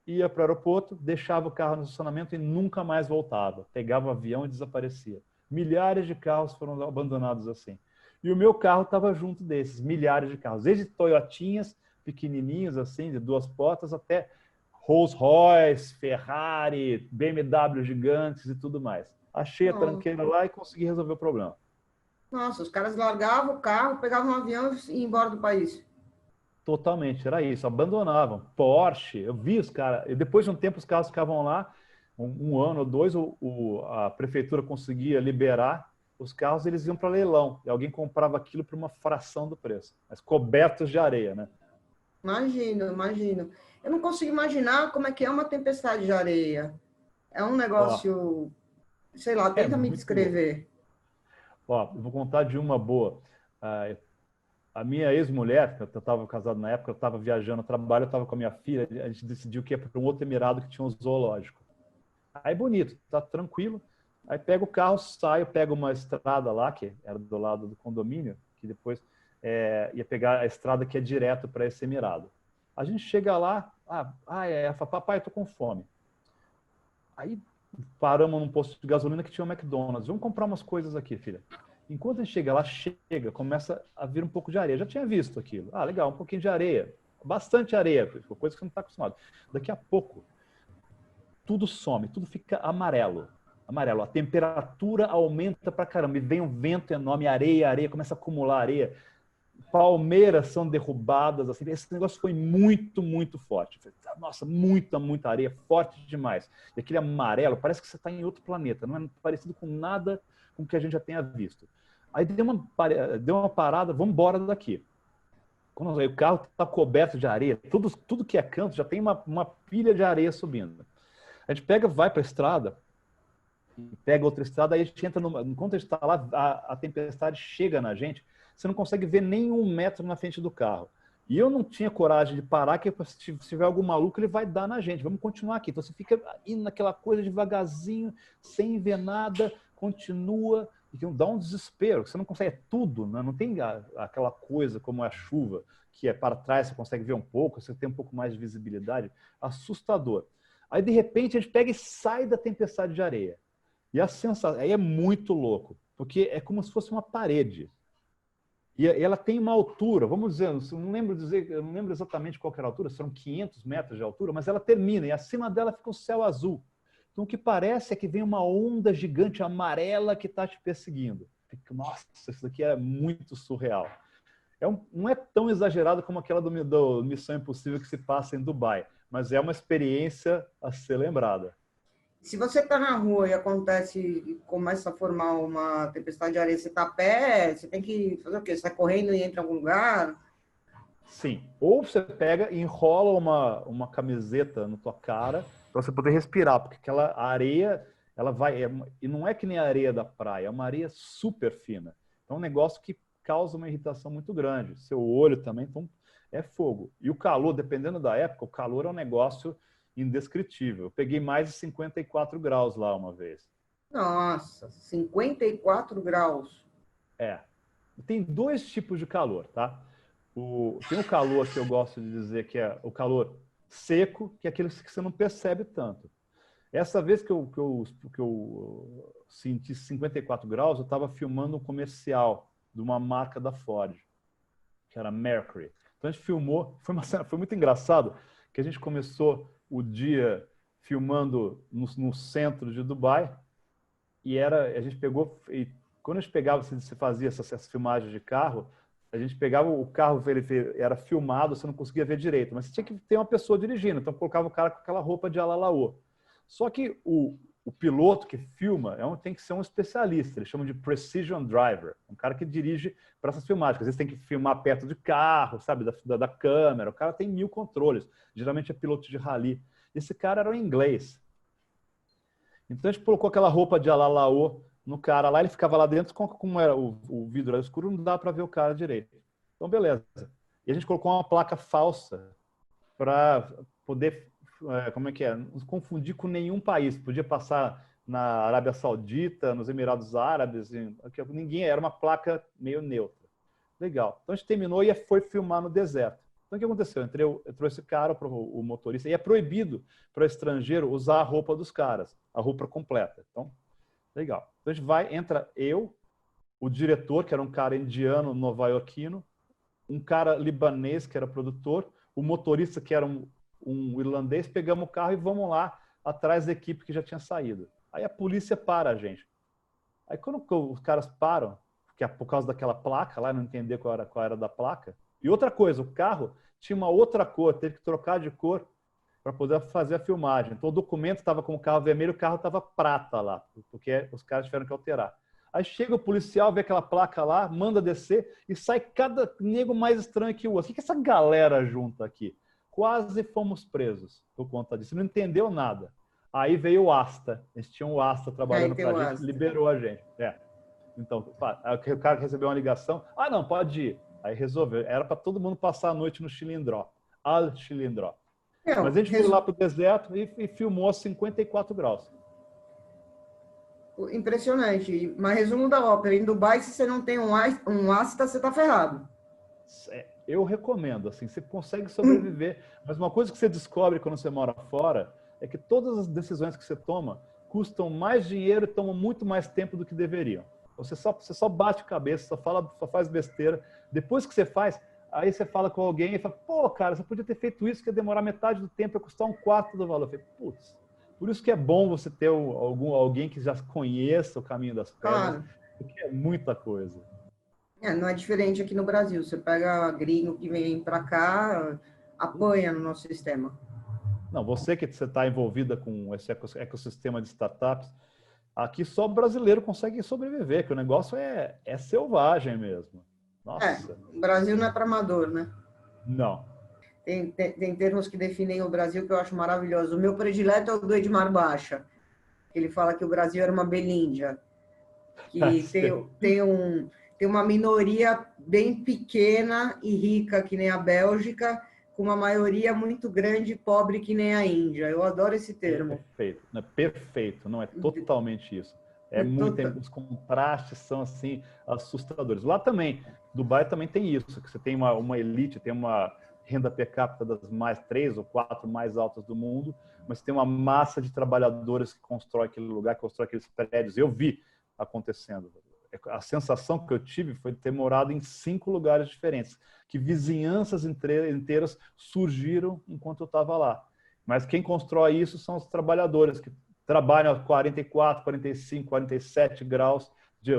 Ia para o aeroporto, deixava o carro no estacionamento e nunca mais voltava. Pegava o avião e desaparecia. Milhares de carros foram abandonados assim. E o meu carro estava junto desses, milhares de carros. Desde Toyotinhas, pequenininhos assim, de 2 portas, até Rolls Royce, Ferrari, BMW gigantes e tudo mais. Achei a tranqueira lá e consegui resolver o problema. Nossa, os caras largavam o carro, pegavam um avião e iam embora do país. Totalmente, era isso, abandonavam. Porsche, eu vi os caras, e depois de um tempo os carros ficavam lá, um ano ou dois, a prefeitura conseguia liberar os carros, eles iam para leilão, e alguém comprava aquilo por uma fração do preço, mas cobertos de areia, né? Imagino, imagino. Eu não consigo imaginar como é que é uma tempestade de areia. É um Ó, negócio, sei lá, é tenta me muito louco. descrever. Ó, eu vou contar de uma boa. A minha ex-mulher, que eu estava casado na época, eu estava viajando a trabalho, eu estava com a minha filha, a gente decidiu que ia para um outro emirado que tinha um zoológico. Aí bonito, tá tranquilo. Aí pega o carro, sai, pega uma estrada lá, que era do lado do condomínio, que depois ia pegar a estrada que é direto para esse emirado. A gente chega lá, papai, eu tô com fome. Aí paramos num posto de gasolina que tinha um McDonald's. Vamos comprar umas coisas aqui, filha. Enquanto a gente chega lá, começa a vir um pouco de areia. Já tinha visto aquilo. Ah, legal, um pouquinho de areia. Bastante areia, coisa que você não está acostumado. Daqui a pouco, tudo some, tudo fica amarelo. Amarelo. A temperatura aumenta pra caramba. E vem um vento enorme, areia, começa a acumular areia. Palmeiras são derrubadas. Assim. Esse negócio foi muito, muito forte. Nossa, muita areia, forte demais. E aquele amarelo, parece que você está em outro planeta. Não é parecido com nada com o que a gente já tenha visto. Aí deu uma parada, vamos embora daqui. Quando o carro está coberto de areia, tudo que é canto já tem uma pilha de areia subindo. A gente vai para a estrada, pega outra estrada, aí a gente entra enquanto a gente está lá, a tempestade chega na gente, você não consegue ver nem 1 metro na frente do carro. E eu não tinha coragem de parar, que se tiver algum maluco, ele vai dar na gente. Vamos continuar aqui. Então você fica indo naquela coisa devagarzinho, sem ver nada, continua, e dá um desespero. Você não consegue, tudo, né? Não tem aquela coisa como a chuva, que é para trás, você consegue ver um pouco, você tem um pouco mais de visibilidade. Assustador. Aí, de repente, a gente pega e sai da tempestade de areia. E a sensação, aí é muito louco, porque é como se fosse uma parede. E ela tem uma altura, vamos dizer, eu não lembro exatamente qual era a altura, são 500 metros de altura, mas ela termina e acima dela fica o céu azul. Então o que parece é que vem uma onda gigante amarela que está te perseguindo. Nossa, isso daqui é muito surreal. Não é tão exagerado como aquela do Missão Impossível que se passa em Dubai, mas é uma experiência a ser lembrada. Se você está na rua e começa a formar uma tempestade de areia, você está a pé, você tem que fazer o quê? Você está correndo e entra em algum lugar? Sim. Ou você pega e enrola uma camiseta na tua cara para você poder respirar, porque aquela areia, ela vai... e não é que nem a areia da praia, é uma areia super fina. Então é um negócio que causa uma irritação muito grande. Seu olho também, então é fogo. E o calor, dependendo da época, o calor é um negócio indescritível. Eu peguei mais de 54 graus lá uma vez. Nossa, 54 graus. É. Tem 2 tipos de calor, tá? Tem o calor que eu gosto de dizer que é o calor seco, que é aquele que você não percebe tanto. Essa vez que eu senti 54 graus, eu estava filmando um comercial de uma marca da Ford, que era Mercury. Então a gente filmou, foi muito engraçado, que a gente começou o dia filmando no centro de Dubai, e a gente pegou, e quando a gente pegava, se fazia essas filmagens de carro, a gente pegava o carro, ele era filmado, você não conseguia ver direito, mas você tinha que ter uma pessoa dirigindo, então colocava o cara com aquela roupa de alalaô. Só que o piloto que filma tem que ser um especialista, eles chamam de precision driver, um cara que dirige para essas filmagens. Às vezes tem que filmar perto de carro, sabe, da câmera, o cara tem 1000 controles, geralmente é piloto de rally. Esse cara era um inglês. Então a gente colocou aquela roupa de alalaô no cara lá, ele ficava lá dentro, como era o vidro era escuro, não dava para ver o cara direito. Então, beleza. E a gente colocou uma placa falsa para poder, como é que é, não confundir com nenhum país. Podia passar na Arábia Saudita, nos Emirados Árabes, ninguém, era uma placa meio neutra. Legal. Então a gente terminou e foi filmar no deserto. Então o que aconteceu? Entrou esse cara, o motorista, e é proibido para estrangeiro usar a roupa dos caras, a roupa completa. Então, legal. Então a gente vai, entra eu, o diretor, que era um cara indiano, nova-iorquino, um cara libanês, que era produtor, o motorista, que era um irlandês, pegamos o carro e vamos lá atrás da equipe que já tinha saído. Aí a polícia para a gente. Aí quando os caras param, que é por causa daquela placa lá, não entender qual era da placa. E outra coisa, o carro tinha uma outra cor, teve que trocar de cor para poder fazer a filmagem. Então o documento estava com o carro vermelho, o carro estava prata lá, porque os caras tiveram que alterar. Aí chega o policial, vê aquela placa lá, manda descer e sai cada nego mais estranho que o outro. O que essa galera junta aqui? Quase fomos presos por conta disso. Não entendeu nada. Aí veio o Asta. Eles tinham o Asta trabalhando para a gente, liberou a gente. Então, o cara recebeu uma ligação. Ah, não, pode ir. Aí resolveu. Era para todo mundo passar a noite no Chilindró. Al Chilindró. Mas a gente foi lá para o deserto e filmou a 54 graus. Impressionante. Mas resumo da ópera, em Dubai, se você não tem um Asta, você tá ferrado. Eu recomendo, assim, você consegue sobreviver. Mas uma coisa que você descobre quando você mora fora é que todas as decisões que você toma custam mais dinheiro e tomam muito mais tempo do que deveriam. Você só bate cabeça, só faz besteira. Depois que você faz, aí você fala com alguém e fala, pô, cara, você podia ter feito isso, que ia demorar metade do tempo, ia custar um quarto do valor. Eu falei, putz, por isso que é bom você ter alguém que já conheça o caminho das pedras, claro, porque é muita coisa. Não é diferente aqui no Brasil. Você pega gringo que vem para cá, apanha no nosso sistema. Não, você que está envolvida com esse ecossistema de startups, aqui só brasileiro consegue sobreviver, que o negócio é selvagem mesmo. Nossa. O Brasil não é para amador, né? Não. Tem termos que definem o Brasil que eu acho maravilhoso. O meu predileto é o do Edmar Baixa. Ele fala que o Brasil era uma Belíndia, que tem uma minoria bem pequena e rica, que nem a Bélgica, com uma maioria muito grande e pobre, que nem a Índia. Eu adoro esse termo. Perfeito, não é perfeito, não é totalmente isso. Os contrastes são assim assustadores. Lá também, Dubai também tem isso, que você tem uma elite, tem uma renda per capita das 3 ou 4 mais altas do mundo, mas tem uma massa de trabalhadores que constrói aquele lugar, que constrói aqueles prédios. Eu vi acontecendo. A sensação que eu tive foi de ter morado em 5 lugares diferentes, que vizinhanças inteiras surgiram enquanto eu estava lá. Mas quem constrói isso são os trabalhadores, que trabalham a 44, 45, 47 graus,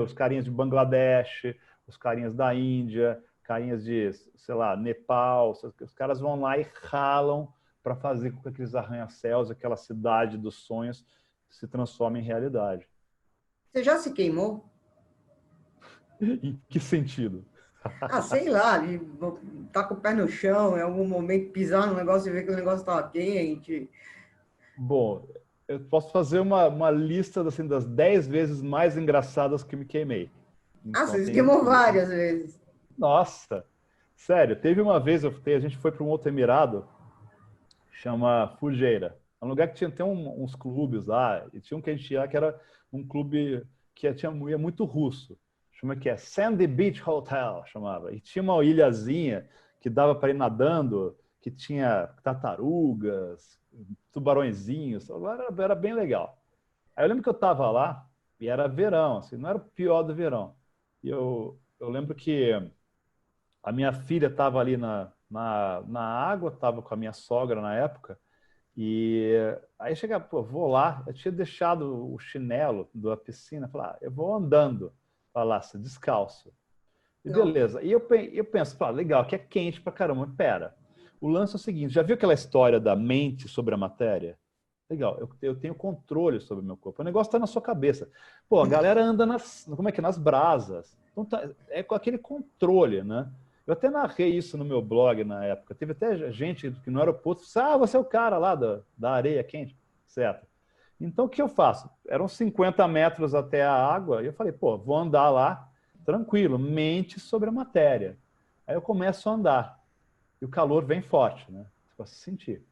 os carinhas de Bangladesh, os carinhas da Índia, carinhas de, sei lá, Nepal. Os caras vão lá e ralam para fazer com que aqueles arranha-céus, aquela cidade dos sonhos, se transforme em realidade. Você já se queimou? Em que sentido? Sei lá, tá com o pé no chão, em algum momento pisar no negócio e ver que o negócio tá quente. Bom, eu posso fazer uma lista assim, das 10 vezes mais engraçadas que me queimei. Então, você se queimou várias vezes. Nossa, sério, teve uma vez, a gente foi para um outro emirado, chama Fujeira. É um lugar que tinha uns clubes lá, e tinha um que a gente ia, que era um clube que ia muito russo. Chama que é Sandy Beach Hotel, chamava. E tinha uma ilhazinha que dava para ir nadando, que tinha tartarugas, tubarõezinhos. Era bem legal. Aí eu lembro que eu estava lá e era verão, assim, não era o pior do verão. E eu lembro que a minha filha estava ali na água, estava com a minha sogra na época. E aí chegava, pô, vou lá. Eu tinha deixado o chinelo da piscina, falar, eu vou andando. Falasse, descalço. E beleza. E eu penso, legal, que é quente pra caramba. Mas pera, o lance é o seguinte, já viu aquela história da mente sobre a matéria? Legal, eu tenho controle sobre o meu corpo. O negócio tá na sua cabeça. Pô, a galera anda nas brasas. Então é com aquele controle, né? Eu até narrei isso no meu blog na época. Teve até gente que no aeroporto disse, você é o cara lá da areia quente, certo? Então, o que eu faço? Eram 50 metros até a água, e eu falei, pô, vou andar lá, tranquilo, mente sobre a matéria. Aí eu começo a andar, e o calor vem forte, né? Você pode sentir.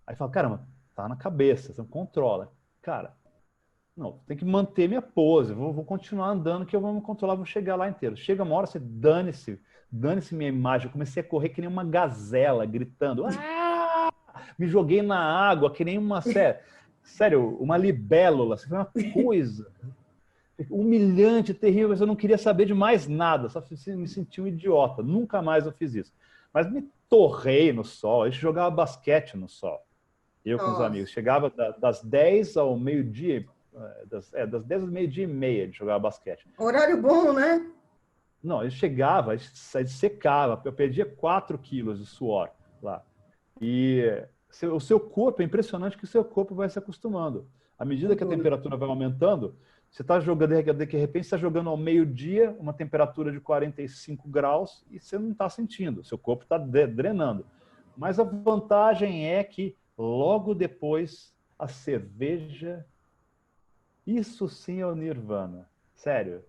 Aí fala, caramba, tá na cabeça, você não controla. Cara, não, tem que manter minha pose, vou continuar andando que eu vou me controlar, vou chegar lá inteiro. Chega uma hora, você dane-se minha imagem. Eu comecei a correr que nem uma gazela, gritando. Ah! Me joguei na água que nem uma, sério, uma libélula. Foi uma coisa humilhante, terrível, mas eu não queria saber de mais nada, só me senti um idiota. Nunca mais eu fiz isso. Mas me torrei no sol, a gente jogava basquete no sol. Eu com os amigos. Chegava das 10 ao meio-dia, das 10 ao meio-dia e meia de jogar basquete. Horário bom, né? Não, a gente chegava, a gente secava, eu perdia 4 quilos de suor lá. E o seu corpo, é impressionante que o seu corpo vai se acostumando. À medida que a temperatura vai aumentando, você está jogando, de repente, você está jogando ao meio-dia, uma temperatura de 45 graus, e você não está sentindo, o seu corpo está drenando. Mas a vantagem é que logo depois, a cerveja, isso sim é o Nirvana. Sério.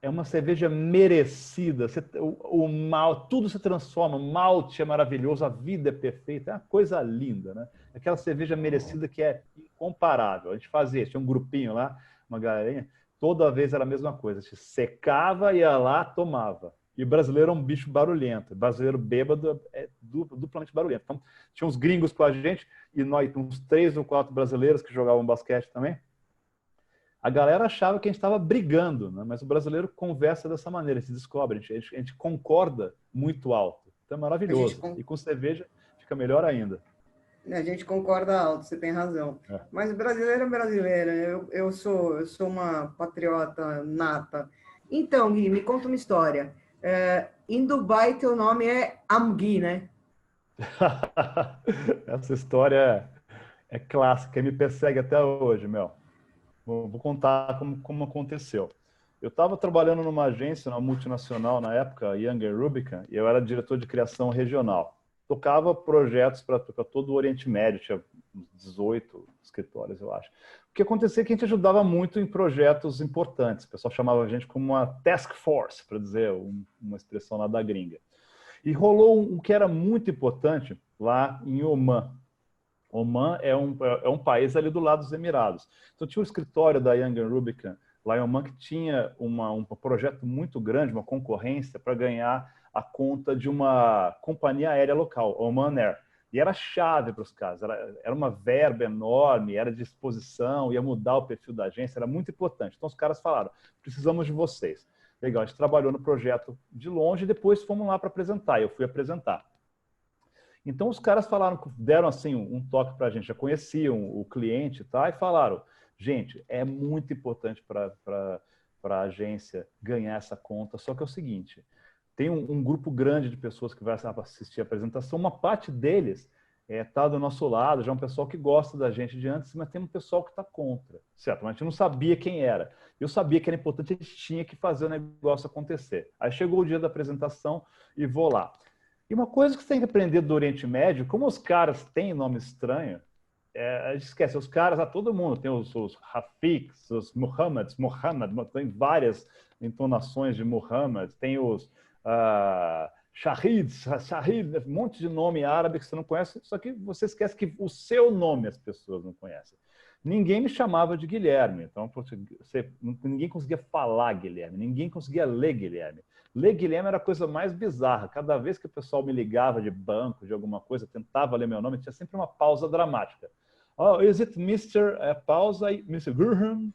É uma cerveja merecida. O mal, tudo se transforma. O malte é maravilhoso, a vida é perfeita. É uma coisa linda, né? Aquela cerveja merecida que é incomparável. A gente fazia, tinha um grupinho lá, uma galerinha, toda vez era a mesma coisa. A gente secava, ia lá, tomava. E o brasileiro é um bicho barulhento. O brasileiro bêbado é duplamente barulhento. Então, tinha uns gringos com a gente, e nós, uns 3 ou 4 brasileiros que jogavam basquete também. A galera achava que a gente estava brigando, né? Mas o brasileiro conversa dessa maneira, se descobre, a gente concorda muito alto. Então é maravilhoso. E com cerveja fica melhor ainda. A gente concorda alto, você tem razão. É. Mas brasileiro é brasileiro. Eu sou uma patriota nata. Então, Gui, me conta uma história. Em Dubai, teu nome é Amgui, né? Essa história é clássica e me persegue até hoje, meu. Vou contar como aconteceu. Eu estava trabalhando numa agência, numa multinacional na época, Younger Rubicon, e eu era diretor de criação regional. Tocava projetos para todo o Oriente Médio, tinha 18 escritórios, eu acho. O que acontecia é que a gente ajudava muito em projetos importantes. O pessoal chamava a gente como uma task force, para dizer uma expressão lá da gringa. E rolou um que era muito importante lá em Oman. Oman é um país ali do lado dos Emirados. Então tinha um escritório da Young Rubicon lá em Oman que tinha um projeto muito grande, uma concorrência para ganhar a conta de uma companhia aérea local, Oman Air. E era chave para os caras, era uma verba enorme, era de exposição, ia mudar o perfil da agência, era muito importante. Então os caras falaram, precisamos de vocês. Legal, a gente trabalhou no projeto de longe e depois fomos lá para apresentar, eu fui apresentar. Então os caras deram assim um toque para a gente, já conheciam o cliente, tá? E falaram, gente, é muito importante para a agência ganhar essa conta, só que é o seguinte, tem um grupo grande de pessoas que vai assistir a apresentação, uma parte deles está do nosso lado, já é um pessoal que gosta da gente de antes, mas tem um pessoal que está contra, certo? Mas a gente não sabia quem era. Eu sabia que era importante, a gente tinha que fazer o negócio acontecer. Aí chegou o dia da apresentação e vou lá. E uma coisa que você tem que aprender do Oriente Médio, como os caras têm nome estranho, a gente esquece, os caras, todo mundo tem os Rafiks, os Muhammad, tem várias entonações de Muhammad, tem os Shahid, um monte de nome árabe que você não conhece, só que você esquece que o seu nome as pessoas não conhecem. Ninguém me chamava de Guilherme, então ninguém conseguia falar Guilherme, ninguém conseguia ler Guilherme. Ler Guilherme era a coisa mais bizarra. Cada vez que o pessoal me ligava de banco, de alguma coisa, tentava ler meu nome, tinha sempre uma pausa dramática. Oh, is it Mr. Pausa e Mr. Graham?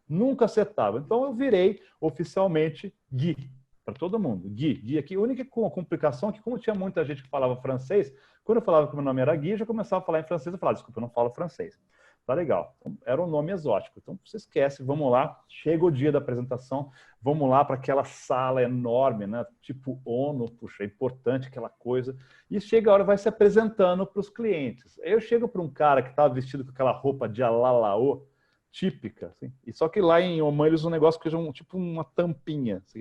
Nunca acertava. Então eu virei oficialmente Gui, para todo mundo. Gui aqui. A única complicação é que, como tinha muita gente que falava francês, quando eu falava que meu nome era Gui, eu já começava a falar em francês. Eu falava, desculpa, eu não falo francês. Tá legal. Então, era um nome exótico. Então, você esquece, vamos lá. Chega o dia da apresentação, vamos lá para aquela sala enorme, né? Tipo ONU, puxa, é importante aquela coisa. E chega a hora, vai se apresentando para os clientes. Aí eu chego para um cara que estava vestido com aquela roupa de alalaô, típica, assim. E só que lá em Oman eles usam um negócio que é tipo uma tampinha, assim,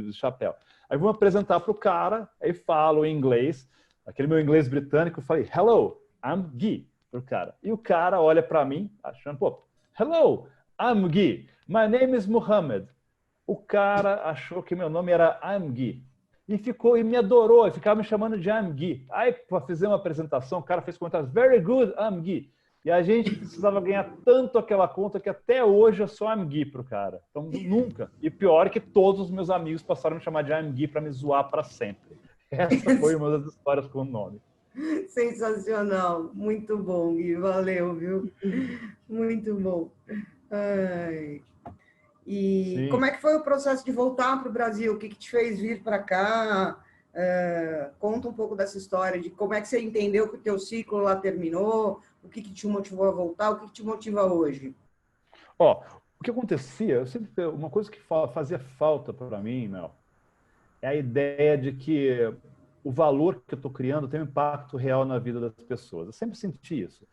de chapéu. Aí vou apresentar para o cara, aí falo em inglês, aquele meu inglês britânico, eu falei, hello, I'm Gui. pro cara. E o cara olha para mim, achando, pô, hello, I'm Gui. My name is Muhammad. O cara achou que meu nome era I'm Gui. E me adorou, e ficava me chamando de I'm Gui. Aí, para fazer uma apresentação, o cara fez comentários, very good, I'm Gui. E a gente precisava ganhar tanto aquela conta que até hoje eu sou I'm Gui pro cara. Então, nunca. E pior é que todos os meus amigos passaram a me chamar de I'm Gui para me zoar para sempre. Essa foi uma das histórias com o nome. Sensacional, muito bom, Gui, valeu, viu? Muito bom. Ai. E Sim. como é que foi o processo de voltar para o Brasil? O que te fez vir para cá? Conta um pouco dessa história, de como é que você entendeu que o teu ciclo lá terminou, o que te motivou a voltar, o que te motiva hoje? Ó, o que acontecia, uma coisa que fazia falta para mim, Mel, é a ideia de que o valor que eu estou criando tem um impacto real na vida das pessoas. Eu sempre senti isso.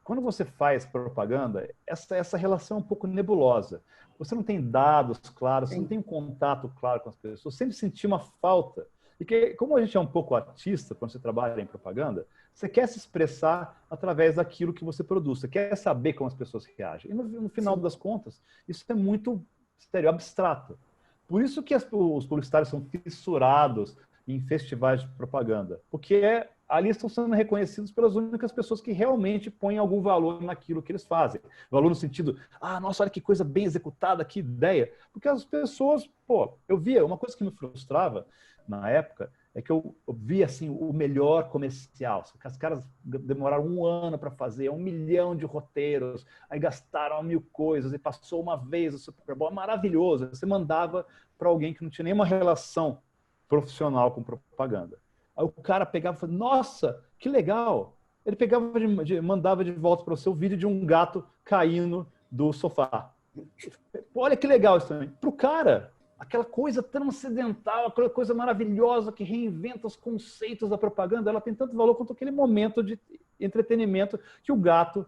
Quando você faz propaganda, essa relação é um pouco nebulosa. Você não tem dados claros, você não tem um contato claro com as pessoas. Eu sempre senti uma falta. E que, como a gente é um pouco artista, quando você trabalha em propaganda, você quer se expressar através daquilo que você produz. Você quer saber como as pessoas reagem. E no final das contas, isso é muito, sério, abstrato. Por isso que os publicitários são fissurados em festivais de propaganda. Porque ali estão sendo reconhecidos pelas únicas pessoas que realmente põem algum valor naquilo que eles fazem. Valor no sentido, nossa, olha que coisa bem executada, que ideia. Porque as pessoas, eu via, uma coisa que me frustrava na época é que eu via assim, o melhor comercial. Os caras demoraram 1 ano para fazer, 1 milhão de roteiros, aí gastaram 1000 coisas, e passou uma vez o Super Bowl, maravilhoso. Você mandava para alguém que não tinha nenhuma relação profissional com propaganda. Aí o cara pegava e falava, nossa, que legal. Ele pegava mandava de volta para o seu vídeo de um gato caindo do sofá. Olha que legal isso também. Para o cara, aquela coisa transcendental, aquela coisa maravilhosa que reinventa os conceitos da propaganda, ela tem tanto valor quanto aquele momento de entretenimento que o gato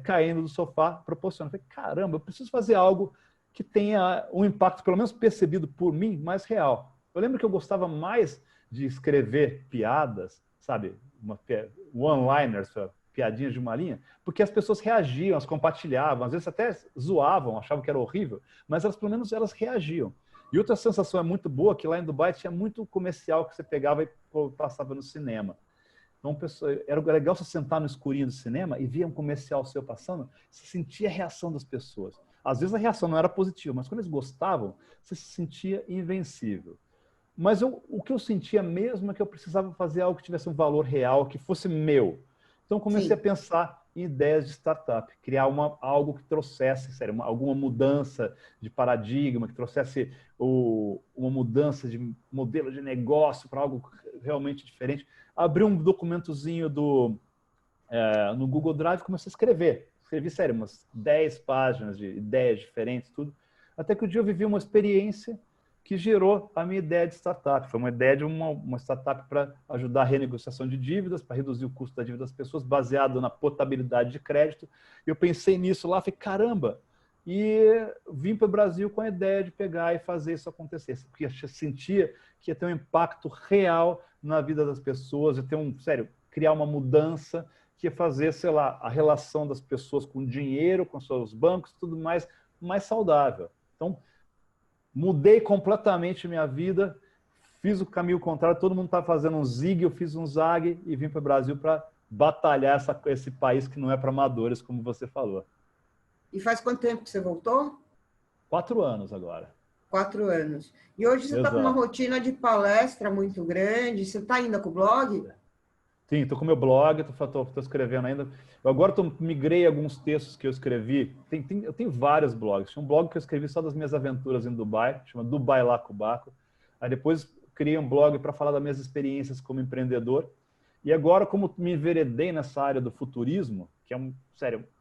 caindo do sofá proporciona. Eu falei, caramba, eu preciso fazer algo que tenha um impacto, pelo menos percebido por mim, mais real. Eu lembro que eu gostava mais de escrever piadas, sabe? One-liners, piadinhas de uma linha, porque as pessoas reagiam, as compartilhavam, às vezes até zoavam, achavam que era horrível, mas elas, pelo menos, elas reagiam. E outra sensação é muito boa, que lá em Dubai tinha muito comercial que você pegava e passava no cinema. Então, era legal você sentar no escurinho do cinema e via um comercial seu passando, você sentia a reação das pessoas. Às vezes a reação não era positiva, mas quando eles gostavam, você se sentia invencível. Mas o que eu sentia mesmo é que eu precisava fazer algo que tivesse um valor real, que fosse meu. Então, comecei a pensar em ideias de startup, criar algo que trouxesse, sério, alguma mudança de paradigma, que trouxesse uma mudança de modelo de negócio para algo realmente diferente. Abri um documentozinho no Google Drive e comecei a escrever. Escrevi, sério, umas 10 páginas de ideias diferentes, tudo. Até que um dia eu vivi uma experiência que gerou a minha ideia de startup. Foi uma ideia de uma startup para ajudar a renegociação de dívidas, para reduzir o custo da dívida das pessoas, baseado na potabilidade de crédito. Eu pensei nisso lá, falei, caramba! E vim para o Brasil com a ideia de pegar e fazer isso acontecer, porque eu sentia que ia ter um impacto real na vida das pessoas, ia ter criar uma mudança que ia fazer, sei lá, a relação das pessoas com o dinheiro, com seus bancos, tudo mais saudável. Então, mudei completamente minha vida, fiz o caminho contrário, todo mundo está fazendo um zig, eu fiz um zag e vim para o Brasil para batalhar esse país que não é para amadores, como você falou. E faz quanto tempo que você voltou? 4 anos agora. 4 anos. E hoje você está com uma rotina de palestra muito grande, você está ainda com o blog? Sim, estou com meu blog, estou escrevendo ainda. Eu agora migrei alguns textos que eu escrevi. Eu tenho vários blogs. Tinha um blog que eu escrevi só das minhas aventuras em Dubai, chama Dubai Lacobaco. Aí depois criei um blog para falar das minhas experiências como empreendedor. E agora, como me enveredei nessa área do futurismo, que é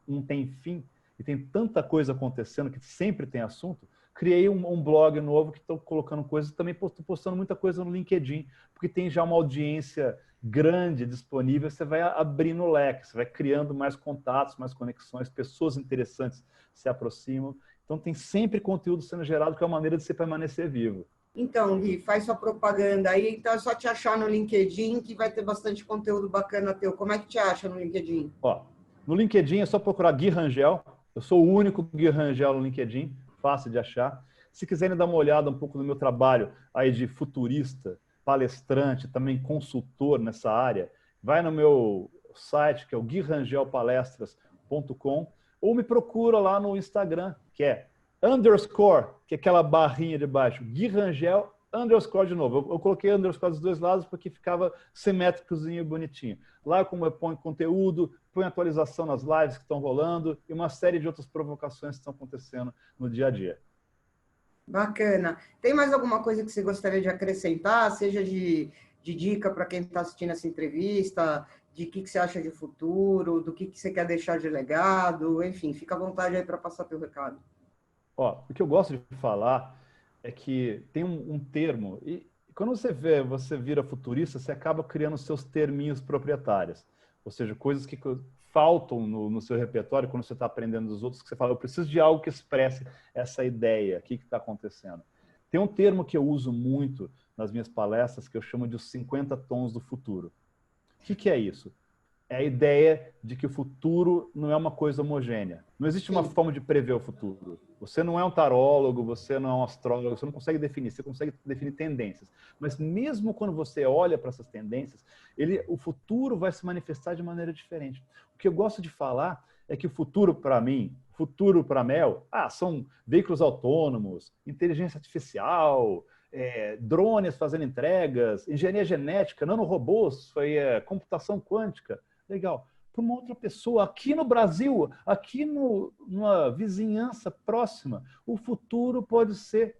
não tem fim, e tem tanta coisa acontecendo que sempre tem assunto, criei um blog novo que estou colocando coisas, também estou postando muita coisa no LinkedIn, porque tem já uma audiência grande disponível, você vai abrindo o leque, você vai criando mais contatos, mais conexões, pessoas interessantes se aproximam. Então tem sempre conteúdo sendo gerado, que é uma maneira de você permanecer vivo. Então, Gui, faz sua propaganda aí. Então, é só te achar no LinkedIn, que vai ter bastante conteúdo bacana teu. Como é que te acha no LinkedIn? Ó, no LinkedIn é só procurar Gui Rangel. Eu sou o único Gui Rangel no LinkedIn, fácil de achar. Se quiserem dar uma olhada um pouco no meu trabalho aí de futurista, palestrante, também consultor nessa área, vai no meu site, que é o guirangelpalestras.com, ou me procura lá no Instagram, que é underscore, que é aquela barrinha de baixo, Gui Rangel, underscore de novo. Eu coloquei underscore dos dois lados porque ficava simétricozinho e bonitinho. Lá como eu ponho conteúdo, ponho atualização nas lives que estão rolando e uma série de outras provocações que estão acontecendo no dia a dia. Bacana. Tem mais alguma coisa que você gostaria de acrescentar, seja de dica para quem está assistindo essa entrevista, de que você acha de futuro, do que você quer deixar de legado, enfim, fica à vontade aí para passar teu recado. Ó, o que eu gosto de falar é que tem um termo, e quando você vira futurista, você acaba criando seus terminhos proprietários, ou seja, coisas que faltam no seu repertório quando você está aprendendo dos outros, que você fala, eu preciso de algo que expresse essa ideia, o que está acontecendo. Tem um termo que eu uso muito nas minhas palestras que eu chamo de os 50 tons do futuro. O que é isso? É a ideia de que o futuro não é uma coisa homogênea. Não existe uma forma de prever o futuro. Você não é um tarólogo, você não é um astrólogo, você não consegue definir, você consegue definir tendências. Mas mesmo quando você olha para essas tendências, o futuro vai se manifestar de maneira diferente. O que eu gosto de falar é que o futuro para mim, futuro para a Mel, são veículos autônomos, inteligência artificial, drones fazendo entregas, engenharia genética, nanorobôs, computação quântica. Legal. Para uma outra pessoa, aqui no Brasil, aqui numa vizinhança próxima, o futuro pode ser,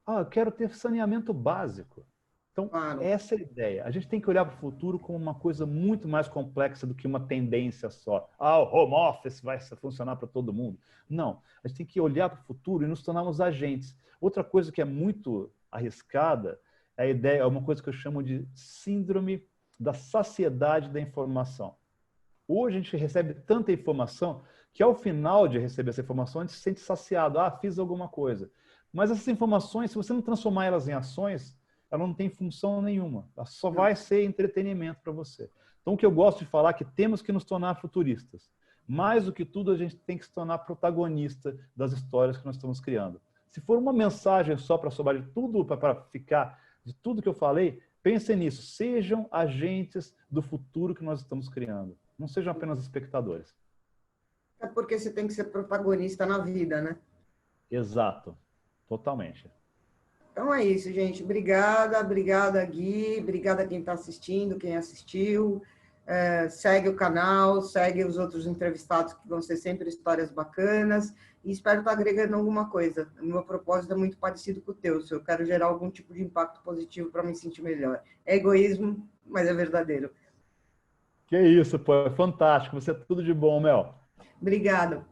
eu quero ter saneamento básico. Então, essa é a ideia. A gente tem que olhar para o futuro como uma coisa muito mais complexa do que uma tendência só. O home office vai funcionar para todo mundo. Não. A gente tem que olhar para o futuro e nos tornarmos agentes. Outra coisa que é muito arriscada é a ideia, é uma coisa que eu chamo de síndrome da saciedade da informação. Hoje a gente recebe tanta informação que ao final de receber essa informação a gente se sente saciado. Fiz alguma coisa. Mas essas informações, se você não transformar elas em ações, ela não tem função nenhuma. Ela só vai ser entretenimento para você. Então o que eu gosto de falar é que temos que nos tornar futuristas. Mais do que tudo, a gente tem que se tornar protagonista das histórias que nós estamos criando. Se for uma mensagem só para sobrar de tudo, para ficar de tudo que eu falei, pensem nisso, sejam agentes do futuro que nós estamos criando. Não sejam apenas espectadores. É porque você tem que ser protagonista na vida, né? Exato. Totalmente. Então é isso, gente. Obrigada, Gui. Obrigada quem está assistindo, quem assistiu. Segue o canal, segue os outros entrevistados, que vão ser sempre histórias bacanas. E espero estar agregando alguma coisa. O meu propósito é muito parecido com o teu. Se eu quero gerar algum tipo de impacto positivo para me sentir melhor. É egoísmo, mas é verdadeiro. Que isso, pô. É fantástico. Você é tudo de bom, Mel. Obrigada.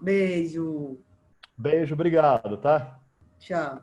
Beijo. Beijo, obrigado, tá? Tchau.